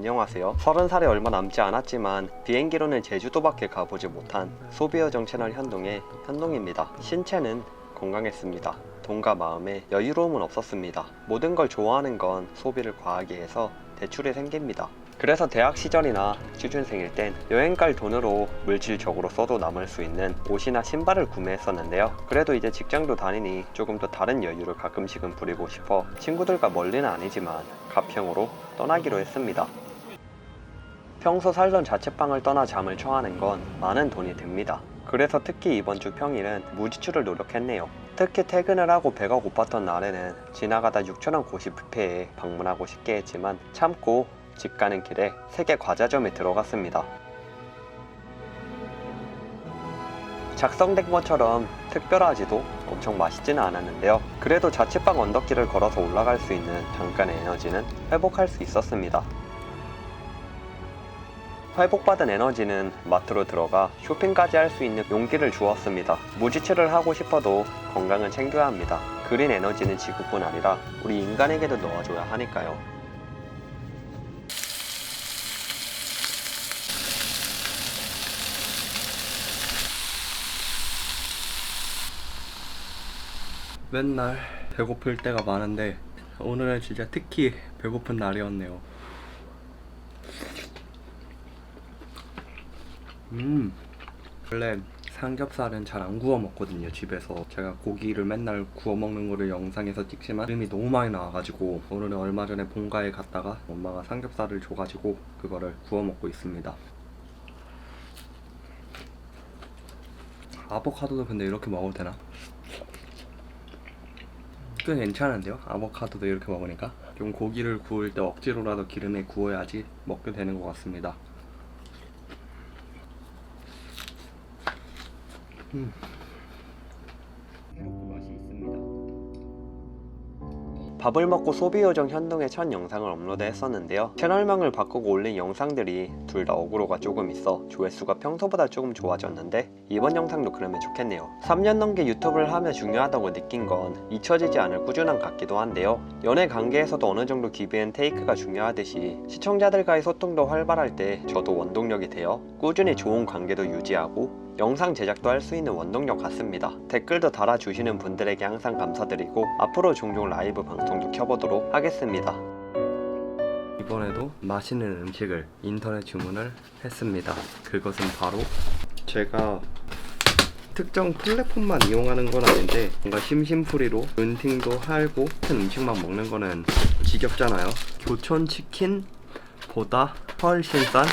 안녕하세요. 30살에 얼마 남지 않았지만 비행기로는 제주도밖에 가보지 못한 소비요정 채널 현동의 현동입니다. 신체는 건강했습니다. 돈과 마음에 여유로움은 없었습니다. 모든 걸 좋아하는 건 소비를 과하게 해서 대출이 생깁니다. 그래서 대학 시절이나 취준생일 땐 여행 갈 돈으로 물질적으로 써도 남을 수 있는 옷이나 신발을 구매했었는데요. 그래도 이제 직장도 다니니 조금 더 다른 여유를 가끔씩은 부리고 싶어 친구들과 멀리는 아니지만 가평으로 떠나기로 했습니다. 평소 살던 자취방을 떠나 잠을 청하는 건 많은 돈이 듭니다. 그래서 특히 이번 주 평일은 무지출을 노력했네요. 특히 퇴근을 하고 배가 고팠던 날에는 지나가다 6,000원 고시 뷔페에 방문하고 싶게 했지만 참고 집 가는 길에 세계 과자점에 들어갔습니다. 작성된 것처럼 특별하지도 엄청 맛있지는 않았는데요. 그래도 자취방 언덕길을 걸어서 올라갈 수 있는 잠깐의 에너지는 회복할 수 있었습니다. 회복받은 에너지는 마트로 들어가 쇼핑까지 할 수 있는 용기를 주었습니다. 무지출을 하고 싶어도 건강은 챙겨야 합니다. 그린 에너지는 지구뿐 아니라 우리 인간에게도 넣어줘야 하니까요. 맨날 배고플 때가 많은데 오늘은 진짜 특히 배고픈 날이었네요. 원래 삼겹살은 잘 안 구워 먹거든요, 집에서. 제가 고기를 맨날 구워 먹는 거를 영상에서 찍지만 이름이 너무 많이 나와가지고 오늘은 얼마 전에 본가에 갔다가 엄마가 삼겹살을 줘가지고 그거를 구워 먹고 있습니다. 아보카도도 근데 이렇게 먹어도 되나? 꽤 괜찮은데요? 아보카도도 이렇게 먹으니까. 좀 고기를 구울 때 억지로라도 기름에 구워야지 먹게 되는 것 같습니다. 맛이 있습니다. 밥을 먹고 소비요정 현동의 첫 영상을 업로드했었는데요. 채널명을 바꾸고 올린 영상들이 둘 다 어그로가 조금 있어 조회수가 평소보다 조금 좋아졌는데 이번 영상도 그러면 좋겠네요. 3년 넘게 유튜브를 하며 중요하다고 느낀 건 잊혀지지 않을 꾸준함 같기도 한데요. 연애 관계에서도 어느 정도 기브앤테이크가 중요하듯이 시청자들과의 소통도 활발할 때 저도 원동력이 되어 꾸준히 좋은 관계도 유지하고 영상 제작도 할 수 있는 원동력 같습니다. 댓글도 달아주시는 분들에게 항상 감사드리고 앞으로 종종 라이브 방송도 켜보도록 하겠습니다. 이번에도 맛있는 음식을 인터넷 주문을 했습니다. 그것은 바로 제가 특정 플랫폼만 이용하는 건 아닌데 뭔가 심심풀이로 눈팅도 하고 같은 음식만 먹는 거는 지겹잖아요. 교촌치킨보다 훨씬 싼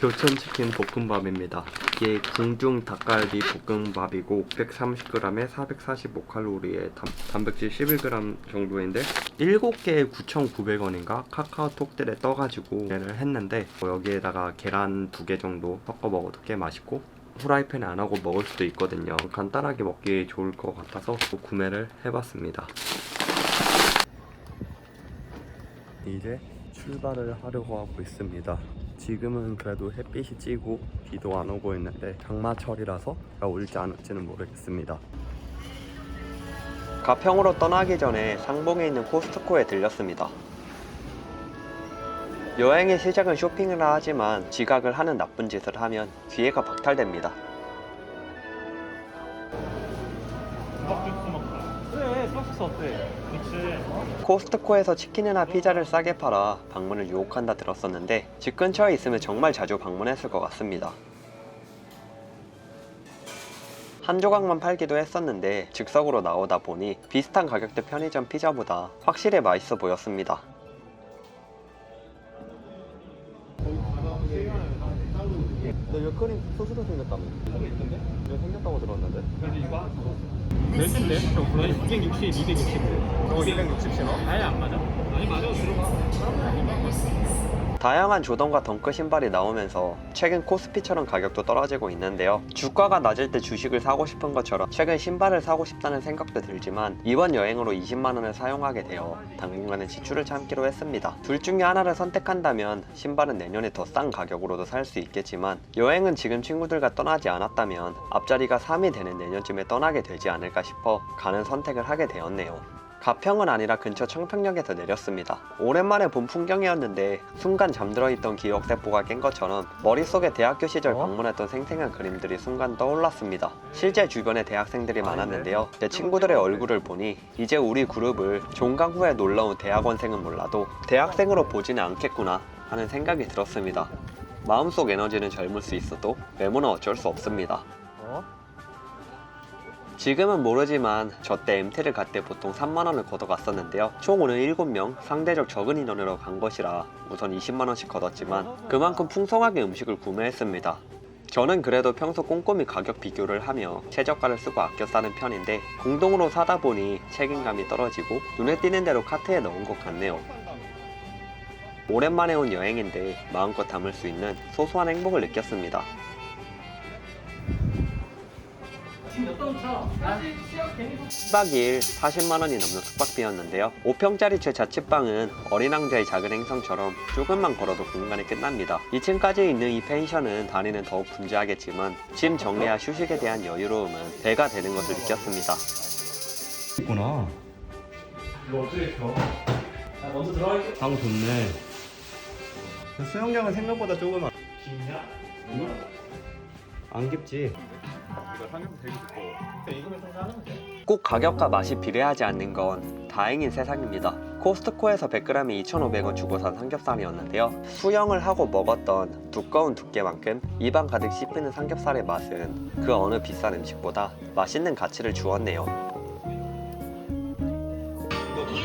교촌치킨 볶음밥입니다. 이게 궁중 닭갈비 볶음밥이고 630g에 445칼로리에 단백질 11g 정도인데 7개에 9,900원인가 카카오톡들에 떠가지고 구매를 했는데 여기에다가 계란 2개 정도 섞어 먹어도 꽤 맛있고 후라이팬에 안 하고 먹을 수도 있거든요. 간단하게 먹기 좋을 것 같아서 구매를 해봤습니다. 이제 출발을 하려고 하고 있습니다. 지금은 그래도 햇빛이 찌고 비도 안 오고 있는데 장마철이라서 올지 안 올지는 모르겠습니다. 가평으로 떠나기 전에 상봉에 있는 코스트코에 들렸습니다. 여행의 시작은 쇼핑을 하지만 지각을 하는 나쁜 짓을 하면 기회가 박탈됩니다. 그래, 소스 어때? 그치. 코스트코에서 치킨이나 피자를 싸게 팔아 방문을 유혹한다 들었었는데 집 근처에 있으면 정말 자주 방문했을 것 같습니다. 한 조각만 팔기도 했었는데 즉석으로 나오다 보니 비슷한 가격대 편의점 피자보다 확실히 맛있어 보였습니다. 너 이거 크림 소스로 생겼다며? 이거 생겼다고 들었는데? 그래도 이거 몇인데? 저 260, 260. 260신호? 아예 안 맞아? 아니 맞아, 들어가. 다양한 조던과 덩크 신발이 나오면서 최근 코스피처럼 가격도 떨어지고 있는데요. 주가가 낮을 때 주식을 사고 싶은 것처럼 최근 신발을 사고 싶다는 생각도 들지만 이번 여행으로 20만원을 사용하게 되어 당분간은 지출을 참기로 했습니다. 둘 중에 하나를 선택한다면 신발은 내년에 더 싼 가격으로도 살 수 있겠지만 여행은 지금 친구들과 떠나지 않았다면 앞자리가 3이 되는 내년쯤에 떠나게 되지 않을까 싶어 가는 선택을 하게 되었네요. 가평은 아니라 근처 청평역에서 내렸습니다. 오랜만에 본 풍경이었는데 순간 잠들어 있던 기억세포가 깬 것처럼 머릿속에 대학교 시절 방문했던 생생한 그림들이 순간 떠올랐습니다. 실제 주변에 대학생들이 많았는데요. 제 친구들의 얼굴을 보니 이제 우리 그룹을 종강 후에 놀러온 대학원생은 몰라도 대학생으로 보지는 않겠구나 하는 생각이 들었습니다. 마음속 에너지는 젊을 수 있어도 외모는 어쩔 수 없습니다. 지금은 모르지만 저 때 MT를 갈 때 보통 3만원을 걷어갔었는데요. 총 오는 7명, 상대적 적은 인원으로 간 것이라 우선 20만원씩 걷었지만 그만큼 풍성하게 음식을 구매했습니다. 저는 그래도 평소 꼼꼼히 가격 비교를 하며 최저가를 쓰고 아껴 싸는 편인데 공동으로 사다 보니 책임감이 떨어지고 눈에 띄는 대로 카트에 넣은 것 같네요. 오랜만에 온 여행인데 마음껏 담을 수 있는 소소한 행복을 느꼈습니다. 1박 2일 40만원이 넘는 숙박비였는데요. 5평짜리 제 자취방은 어린 왕자의 작은 행성처럼 조금만 걸어도 공간이 끝납니다. 2층까지 있는 이 펜션은 다니는 더욱 분주하겠지만 짐 정리와 휴식에 대한 여유로움은 배가 되는 것을 느꼈습니다. 있구나. 이거 어떻게 켜? 나 먼저 들어갈게. 방 좋네. 수영장은 생각보다 조금 깊냐? 안 깊지. 이거 상엽도 되게 좋고. 이거면 상관하면 돼. 꼭 가격과 맛이 비례하지 않는 건 다행인 세상입니다. 코스트코에서 100g에 2,500원 주고 산 삼겹살이었는데요. 수영을 하고 먹었던 두꺼운 두께만큼 입안 가득 씹히는 삼겹살의 맛은 그 어느 비싼 음식보다 맛있는 가치를 주었네요.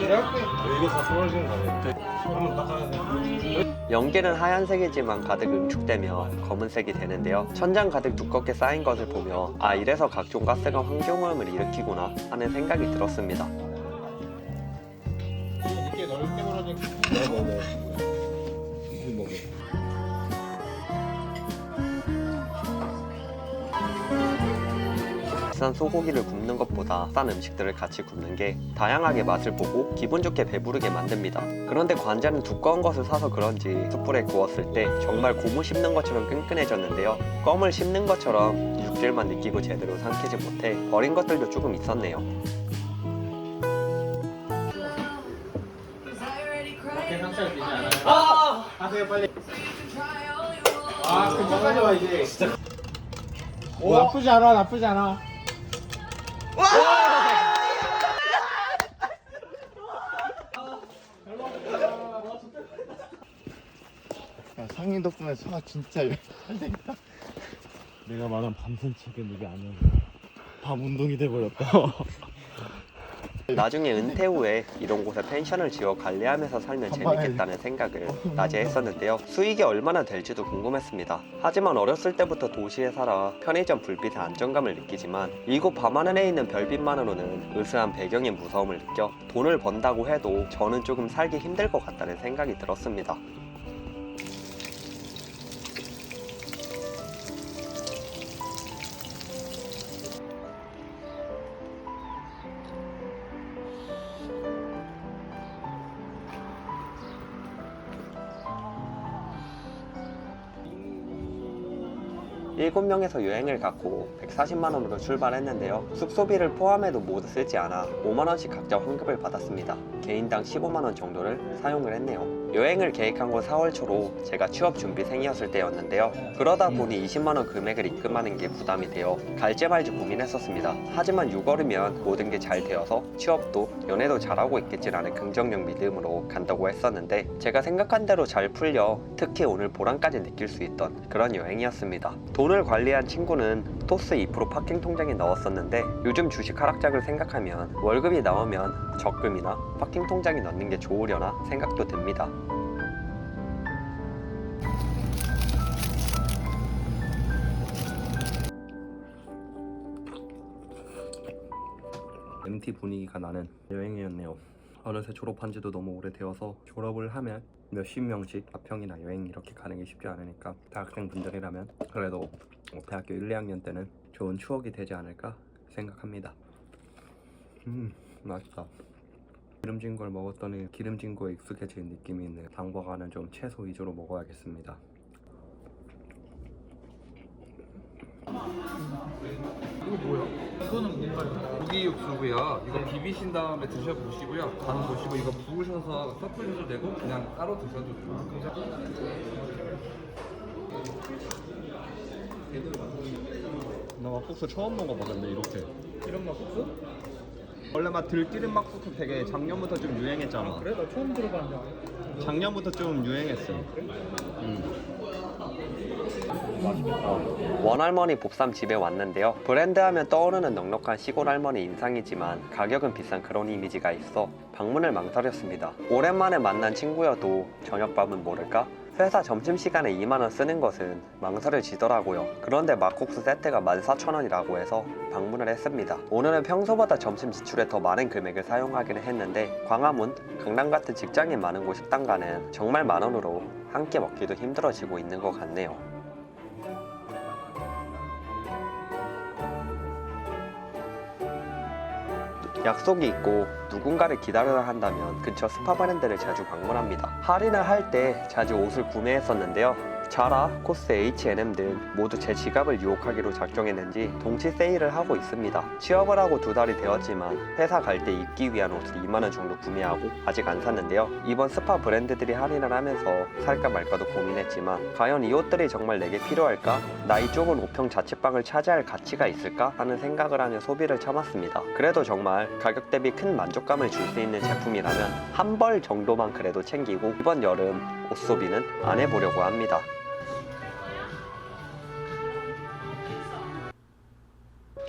이거 다 떨어지는 거네. 한번 닦아야 돼. 연기는 하얀색이지만 가득 응축되며 검은색이 되는데요. 천장 가득 두껍게 쌓인 것을 보며 아 이래서 각종 가스가 환경오염을 일으키구나 하는 생각이 들었습니다. 이게 넓게 벌어진 거 먹어. 이거 먹어. 비싼 소고기를 굽는 것보다 싼 음식들을 같이 굽는 게 다양하게 맛을 보고 기분 좋게 배부르게 만듭니다. 그런데 관자는 두꺼운 것을 사서 그런지 숯불에 구웠을 때 정말 고무 씹는 것처럼 끈끈해졌는데요. 껌을 씹는 것처럼 육질만 느끼고 제대로 삼키지 못해 버린 것들도 조금 있었네요. 이렇게 상처를 주지 않아요. 아! 하세요 빨리. 아 근처까지 와 이제. 진짜. 오 나쁘지 않아 나쁘지 않아. 야, 상인 덕분에 소화 진짜 잘 되겠다. 내가 말한 밤 산책은 이게 아니야. 밤 운동이 돼버렸다. 나중에 은퇴 후에 이런 곳에 펜션을 지어 관리하면서 살면 재밌겠다는 생각을 낮에 했었는데요. 수익이 얼마나 될지도 궁금했습니다. 하지만 어렸을 때부터 도시에 살아 편의점 불빛의 안정감을 느끼지만 이곳 밤하늘에 있는 별빛만으로는 으스한 배경의 무서움을 느껴 돈을 번다고 해도 저는 조금 살기 힘들 것 같다는 생각이 들었습니다. 일곱 명에서 여행을 갔고 140만원으로 출발했는데요. 숙소비를 포함해도 모두 쓰지 않아 5만원씩 각자 환급을 받았습니다. 개인당 15만원 정도를 사용을 했네요. 여행을 계획한 건 4월 초로 제가 취업 준비생이었을 때였는데요. 그러다 보니 20만원 금액을 입금하는 게 부담이 되어 갈지 말지 고민했었습니다. 하지만 6월이면 모든 게 잘 되어서 취업도 연애도 잘하고 있겠지라는 긍정적 믿음으로 간다고 했었는데 제가 생각한 대로 잘 풀려 특히 오늘 보람까지 느낄 수 있던 그런 여행이었습니다. 돈을 관리한 친구는 토스 2% 파킹 통장에 넣었었는데 요즘 주식 하락작을 생각하면 월급이 나오면 적금이나 파킹 통장에 넣는 게 좋으려나 생각도 듭니다. MT 분위기가 나는 여행이었네요. 어느새 졸업한 지도 너무 오래되어서 졸업을 하면 몇십 명씩 가평이나 여행 이렇게 가는 게 쉽지 않으니까 대학생 분들이라면 그래도 대학교 1, 2학년 때는 좋은 추억이 되지 않을까 생각합니다. 맛있다. 기름진 걸 먹었더니 기름진 거에 익숙해진 느낌이 있는 당분간은 좀 채소 위주로 먹어야겠습니다. 이거 뭐야? 이거는 뭔가요? 고기 육수고요. 이거 비비신 다음에 드셔보시고요. 간 보시고 이거 부으셔서 섞으셔도 되고 그냥 따로 드셔도 돼요. 나 막국수 처음 먹어봤는데 이렇게. 이런 막국수? 원래 막 들기름 막국수 되게 작년부터 좀 유행했잖아. 그래? 나 처음 들어봤는데. 작년부터 좀 유행했어. 원할머니 보쌈 집에 왔는데요. 브랜드 하면 떠오르는 넉넉한 시골 할머니 인상이지만 가격은 비싼 그런 이미지가 있어 방문을 망설였습니다. 오랜만에 만난 친구여도 저녁밥은 모를까? 회사 점심시간에 2만원 쓰는 것은 망설여지더라고요. 그런데 막국수 세트가 14,000원이라고 해서 방문을 했습니다. 오늘은 평소보다 점심 지출에 더 많은 금액을 사용하기는 했는데 광화문, 강남 같은 직장인 많은 곳 식당가는 정말 만원으로 한 끼 먹기도 힘들어지고 있는 것 같네요. 약속이 있고 누군가를 기다려야 한다면 근처 스파 브랜드를 자주 방문합니다. 할인을 할 때 자주 옷을 구매했었는데요. 자라, 코스, H&M 등 모두 제 지갑을 유혹하기로 작정했는지 동시 세일을 하고 있습니다. 취업을 하고 2달이 되었지만 회사 갈 때 입기 위한 옷을 2만원 정도 구매하고 아직 안 샀는데요. 이번 스파 브랜드들이 할인을 하면서 살까 말까도 고민했지만 과연 이 옷들이 정말 내게 필요할까? 나이 좁은 5평 자취방을 차지할 가치가 있을까? 하는 생각을 하며 소비를 참았습니다. 그래도 정말 가격 대비 큰 만족감을 줄 수 있는 제품이라면 한 벌 정도만 그래도 챙기고 이번 여름 옷 소비는 안 해보려고 합니다.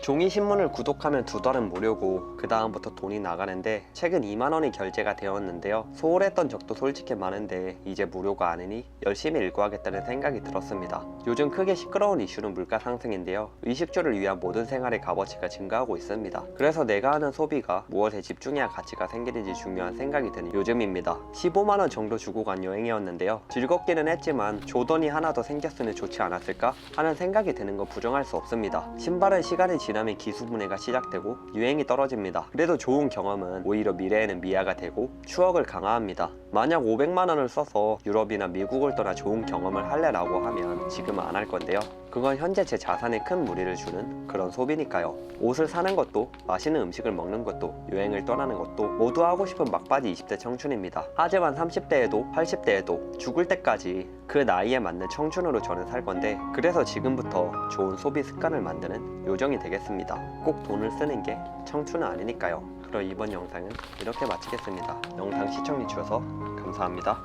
종이 신문을 구독하면 2달은 무료고 그 다음부터 돈이 나가는데 최근 2만원이 결제가 되었는데요. 소홀했던 적도 솔직히 많은데 이제 무료가 아니니 열심히 읽어야겠다는 생각이 들었습니다. 요즘 크게 시끄러운 이슈는 물가 상승인데요. 의식주를 위한 모든 생활의 값어치가 증가하고 있습니다. 그래서 내가 하는 소비가 무엇에 집중해야 가치가 생기는지 중요한 생각이 드는 요즘입니다. 15만원 정도 주고 간 여행이었는데요. 즐겁기는 했지만 조던이 하나 더 생겼으면 좋지 않았을까 하는 생각이 드는 건 부정할 수 없습니다. 신발은 시간이 지나면 기수분해가 시작되고 유행이 떨어집니다. 그래도 좋은 경험은 오히려 미래에는 미아가 되고 추억을 강화합니다. 만약 500만원을 써서 유럽이나 미국을 떠나 좋은 경험을 할래라고 하면 지금은 안 할 건데요. 그건 현재 제 자산에 큰 무리를 주는 그런 소비니까요. 옷을 사는 것도 맛있는 음식을 먹는 것도 여행을 떠나는 것도 모두 하고 싶은 막바지 20대 청춘입니다. 하지만 30대에도 80대에도 죽을 때까지 그 나이에 맞는 청춘으로 저는 살 건데 그래서 지금부터 좋은 소비 습관을 만드는 요정이 되겠습니다. 꼭 돈을 쓰는 게 청춘은 아니니까요. 그럼 이번 영상은 이렇게 마치겠습니다. 영상 시청해주셔서 감사합니다.